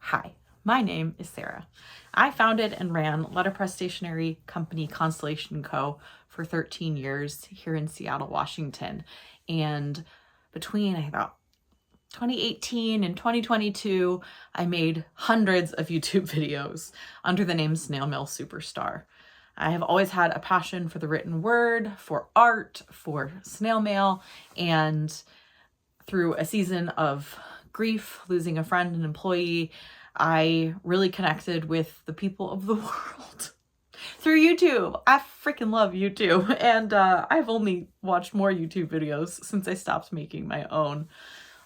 Hi, my name is Sarah. I founded and ran letterpress stationery company Constellation Co. for 13 years here in Seattle, Washington. And between about 2018 and 2022, I made hundreds of YouTube videos under the name Snail Mail Superstar. I have always had a passion for the written word, for art, for snail mail, and through a season of grief, losing a friend, an employee, I really connected with the people of the world through YouTube. I freaking love YouTube, and I've only watched more YouTube videos since I stopped making my own.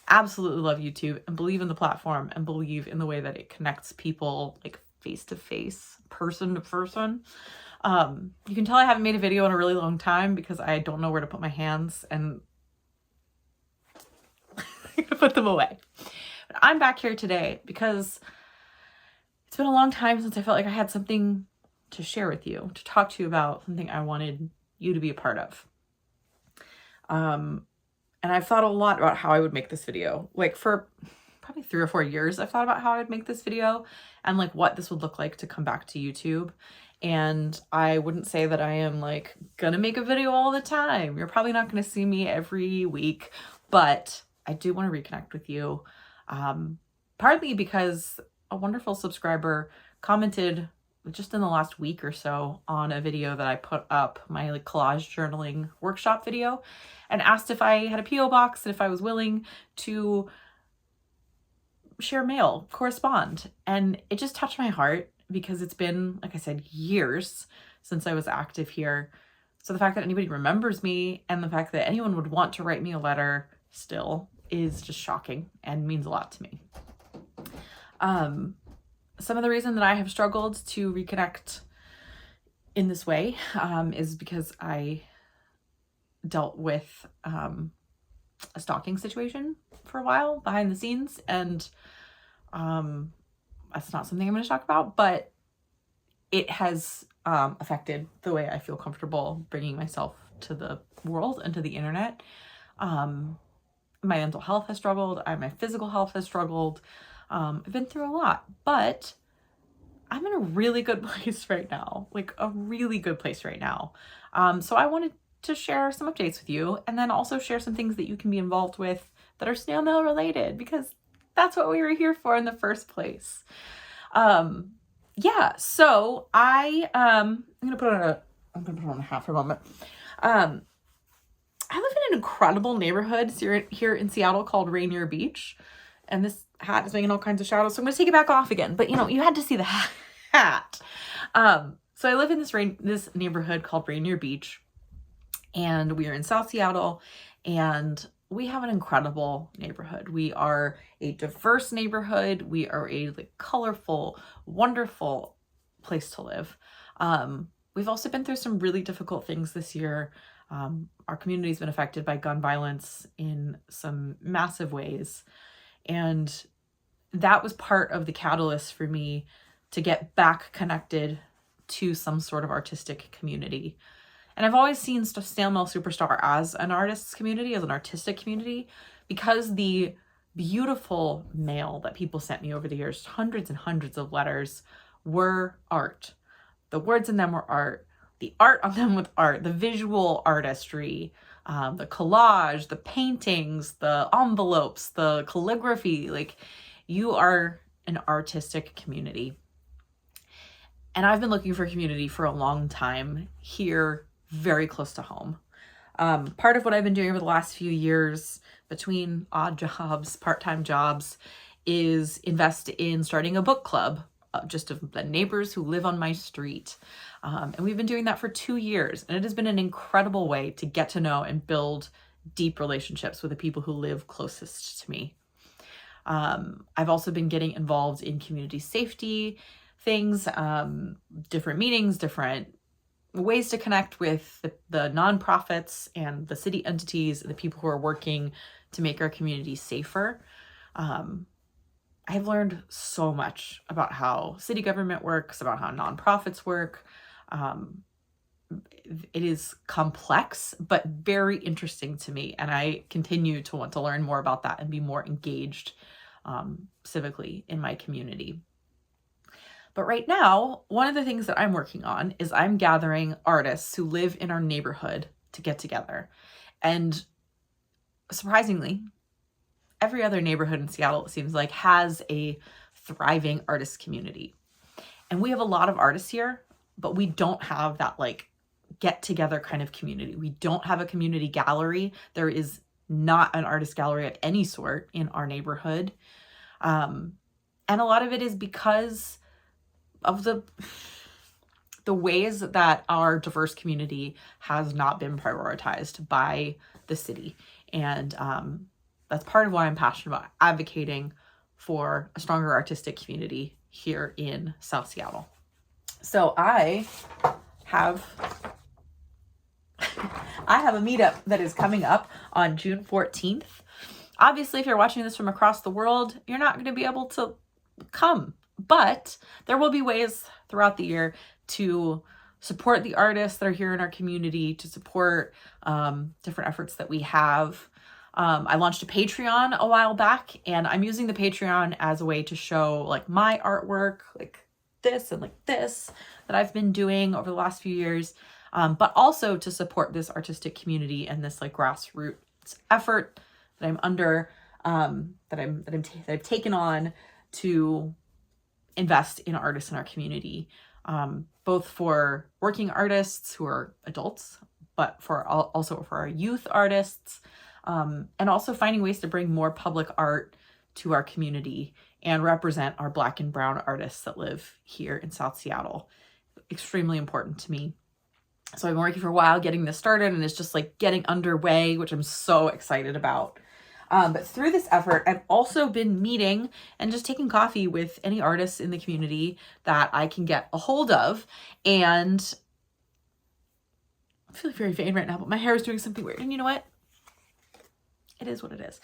Absolutely love YouTube and believe in the platform and believe in the way that it connects people like face to face, person to person. You can tell I haven't made a video in a really long time because I don't know where to put my hands and put them away. But I'm back here today because it's been a long time since I felt like I had something to share with you, to talk to you about, something I wanted you to be a part of. And I've thought a lot about how I would make this video. Like for probably 3 or 4 years, I've thought about how I would make this video and like what this would look like to come back to YouTube. And I wouldn't say that I am like gonna make a video all the time. You're probably not gonna see me every week, but I do want to reconnect with you. Partly because a wonderful subscriber commented just in the last week or so on a video that I put up, my like collage journaling workshop video, and asked if I had a PO box and if I was willing to share mail, correspond. And it just touched my heart because it's been, like I said, years since I was active here. So the fact that anybody remembers me and the fact that anyone would want to write me a letter still is just shocking and means a lot to me. Some of the reason that I have struggled to reconnect in this way is because I dealt with a stalking situation for a while behind the scenes, and that's not something I'm going to talk about, but it has affected the way I feel comfortable bringing myself to the world and to the internet. My mental health has struggled. My physical health has struggled. I've been through a lot, but I'm in a really good place right now, like a really good place right now. So I wanted to share some updates with you and then also share some things that you can be involved with that are snail mail related, because that's what we were here for in the first place. Yeah, so I'm gonna put on a hat for a moment. I live in an incredible neighborhood here in Seattle called Rainier Beach. And this hat is making all kinds of shadows, so I'm going to take it back off again. But, you had to see the hat. So I live in this neighborhood called Rainier Beach. And we are in South Seattle. And we have an incredible neighborhood. We are a diverse neighborhood. We are a colorful, wonderful place to live. We've also been through some really difficult things this year. Our community's been affected by gun violence in some massive ways. And that was part of the catalyst for me to get back connected to some sort of artistic community. And I've always seen Snail Mail Superstar as an artist's community, as an artistic community, because the beautiful mail that people sent me over the years, hundreds and hundreds of letters, were art. The words in them were art. The art on them was art. The visual artistry, the collage, the paintings, the envelopes, the calligraphy. Like, you are an artistic community. And I've been looking for a community for a long time here, very close to home. Part of what I've been doing over the last few years between odd jobs, part-time jobs, is invest in starting a book club, just of the neighbors who live on my street. And we've been doing that for 2 years. And it has been an incredible way to get to know and build deep relationships with the people who live closest to me. I've also been getting involved in community safety things, different meetings, different ways to connect with the nonprofits and the city entities, the people who are working to make our community safer. I've learned so much about how city government works, about how nonprofits work. It is complex, but very interesting to me. And I continue to want to learn more about that and be more engaged civically in my community. But right now, one of the things that I'm working on is I'm gathering artists who live in our neighborhood to get together. And surprisingly, every other neighborhood in Seattle, it seems like, has a thriving artist community. And we have a lot of artists here, but we don't have that like get together kind of community. We don't have a community gallery. There is not an artist gallery of any sort in our neighborhood. And a lot of it is because of the ways that our diverse community has not been prioritized by the city. And that's part of why I'm passionate about advocating for a stronger artistic community here in South Seattle. So I have a meetup that is coming up on June 14th. Obviously, if you're watching this from across the world, you're not going to be able to come, but there will be ways throughout the year to support the artists that are here in our community, to support different efforts that we have. I launched a Patreon a while back, and I'm using the Patreon as a way to show like my artwork, like this and like this that I've been doing over the last few years, but also to support this artistic community and this like grassroots effort that I'm under, that I've taken on to invest in artists in our community, both for working artists who are adults, but also for our youth artists, and also finding ways to bring more public art to our community and represent our Black and Brown artists that live here in South Seattle. Extremely important to me. So I've been working for a while getting this started, and it's just like getting underway, which I'm so excited about. But through this effort, I've also been meeting and just taking coffee with any artists in the community that I can get a hold of. And I'm feeling very vain right now, but my hair is doing something weird. And you know what? It is what it is.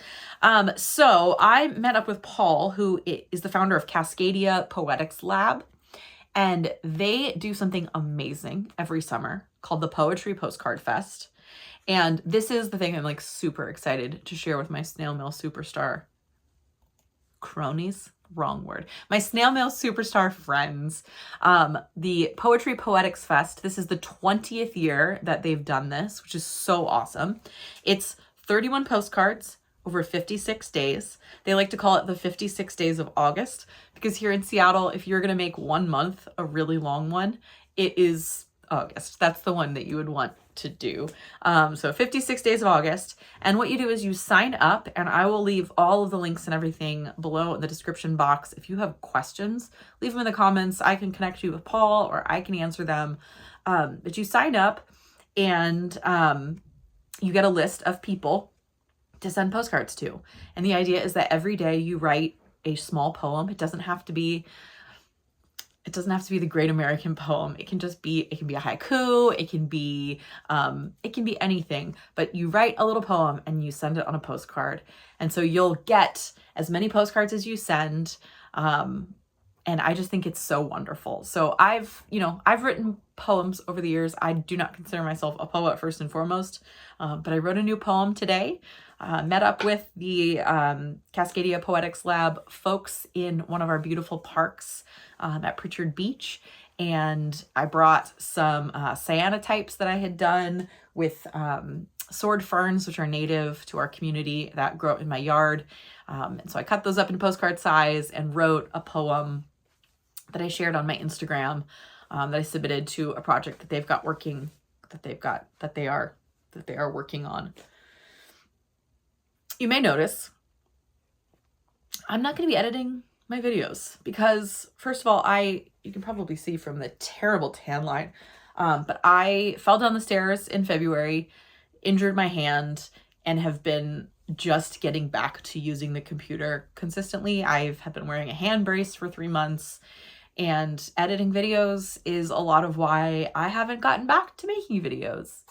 So I met up with Paul, who is the founder of Cascadia Poetics Lab. And they do something amazing every summer called the Poetry Postcard Fest. And this is the thing I'm like super excited to share with my snail mail superstar cronies. Wrong word. My snail mail superstar friends. The Poetry Poetics Fest. This is the 20th year that they've done this, which is so awesome. It's 31 postcards over 56 days. They like to call it the 56 days of August because here in Seattle, if you're going to make 1 month a really long one, it is August. That's the one that you would want to do. So 56 days of August. And what you do is you sign up, and I will leave all of the links and everything below in the description box. If you have questions, leave them in the comments. I can connect you with Paul, or I can answer them. But you sign up, and you get a list of people to send postcards to. And the idea is that every day you write a small poem. It doesn't have to be the great American poem. It can be a haiku. It can be anything, but you write a little poem and you send it on a postcard. And so you'll get as many postcards as you send. And I just think it's so wonderful. So I've written poems over the years. I do not consider myself a poet first and foremost, but I wrote a new poem today. Met up with the Cascadia Poetics Lab folks in one of our beautiful parks at Pritchard Beach. And I brought some cyanotypes that I had done with sword ferns, which are native to our community that grow in my yard. And so I cut those up in postcard size and wrote a poem that I shared on my Instagram that I submitted to a project that they are working on. You may notice I'm not going to be editing my videos because, first of all, you can probably see from the terrible tan line, but I fell down the stairs in February, injured my hand, and have been just getting back to using the computer consistently. I have been wearing a hand brace for 3 months, and editing videos is a lot of why I haven't gotten back to making videos.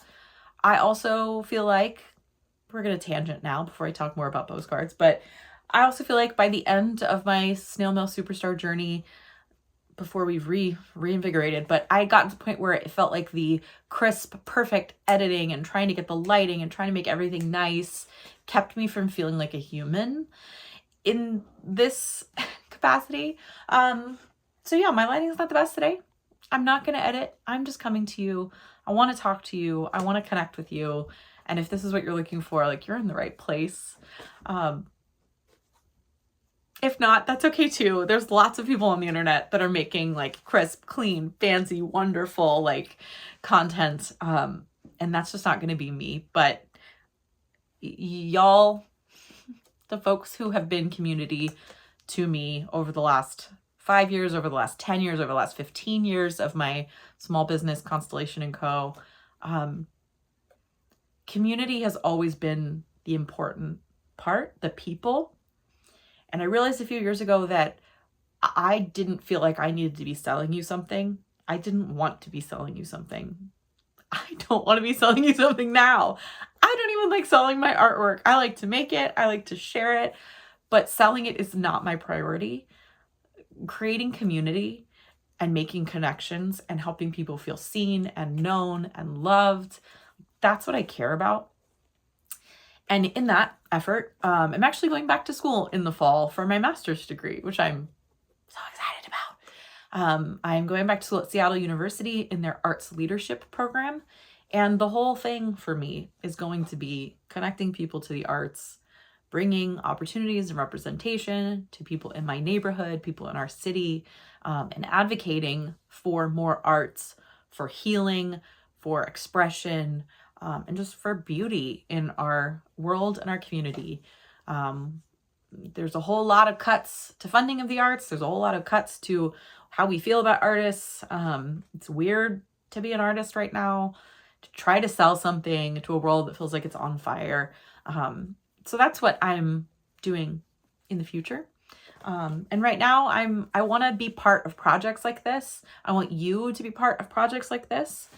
I also feel like, we're going to tangent now before I talk more about postcards, but I also feel like by the end of my snail mail superstar journey, before we've reinvigorated, but I got to the point where it felt like the crisp, perfect editing and trying to get the lighting and trying to make everything nice kept me from feeling like a human. in this capacity. So yeah, my lighting is not the best today. I'm not going to edit. I'm just coming to you. I want to talk to you. I want to connect with you. And if this is what you're looking for, like, you're in the right place. If not, that's okay too. There's lots of people on the internet that are making like crisp, clean, fancy, wonderful like content. And that's just not going to be me. But y'all, the folks who have been community to me over the last 5 years, over the last 10 years, over the last 15 years of my small business, Constellation & Co. Community has always been the important part, the people. And I realized a few years ago that I didn't feel like I needed to be selling you something. I didn't want to be selling you something. I don't want to be selling you something now. I don't even like selling my artwork. I like to make it. I like to share it. But selling it is not my priority. Creating community and making connections and helping people feel seen and known and loved, that's what I care about. And in that effort, I'm actually going back to school in the fall for my master's degree, which I'm so excited about. I'm going back to school at Seattle University in their arts leadership program. And the whole thing for me is going to be connecting people to the arts, bringing opportunities and representation to people in my neighborhood, people in our city, and advocating for more arts, for healing, for expression, and just for beauty in our world and our community. There's a whole lot of cuts to funding of the arts. There's a whole lot of cuts to how we feel about artists. It's weird to be an artist right now, to try to sell something to a world that feels like it's on fire. So that's what I'm doing in the future. And right now I want to be part of projects like this. I want you to be part of projects like this.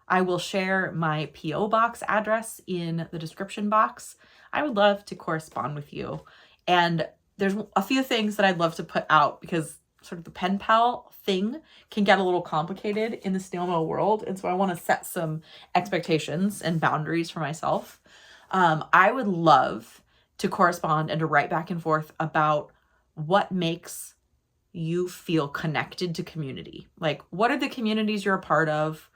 I will share my P.O. box address in the description box. I would love to correspond with you. And there's a few things that I'd love to put out because sort of the pen pal thing can get a little complicated in the snail mail world. And so I want to set some expectations and boundaries for myself. I would love to correspond and to write back and forth about what makes you feel connected to community. Like, what are the communities you're a part of?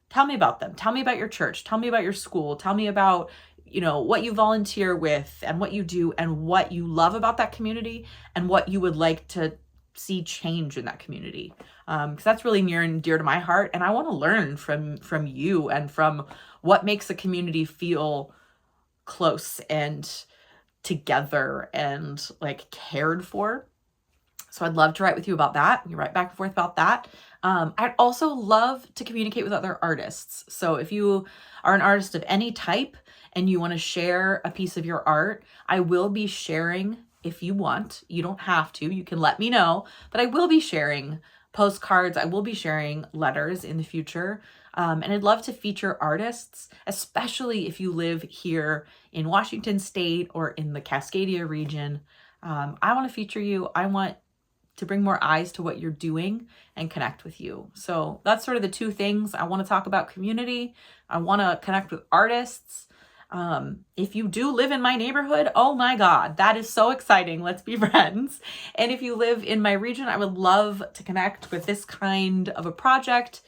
Tell me about them. Tell me about your church. Tell me about your school. Tell me about, what you volunteer with and what you do and what you love about that community and what you would like to see change in that community. Because that's really near and dear to my heart. And I want to learn from you and from what makes a community feel close and together and like cared for. So I'd love to write with you about that. You write back and forth about that. I'd also love to communicate with other artists. So if you are an artist of any type and you want to share a piece of your art, I will be sharing if you want. You don't have to. You can let me know. But I will be sharing postcards. I will be sharing letters in the future. And I'd love to feature artists, especially if you live here in Washington State or in the Cascadia region. I want to feature you. I want to bring more eyes to what you're doing and connect with you. So that's sort of the two things. I want to talk about community. I want to connect with artists. If you do live in my neighborhood, oh my God, that is so exciting. Let's be friends. And if you live in my region, I would love to connect with this kind of a project.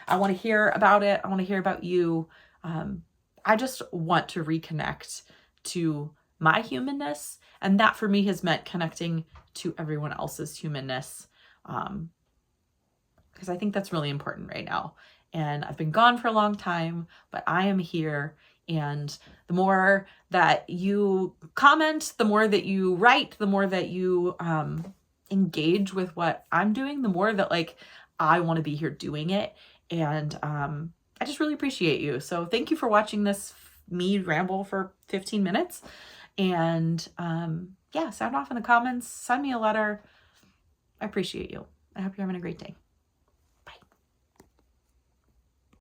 I want to hear about it. I want to hear about you. I just want to reconnect to my humanness. And that for me has meant connecting to everyone else's humanness. Because I think that's really important right now. And I've been gone for a long time, but I am here. And the more that you comment, the more that you write, the more that you engage with what I'm doing, the more that like I want to be here doing it. And I just really appreciate you. So thank you for watching this me ramble for 15 minutes. And yeah, sound off in the comments. Send me a letter. I appreciate you. I hope you're having a great day.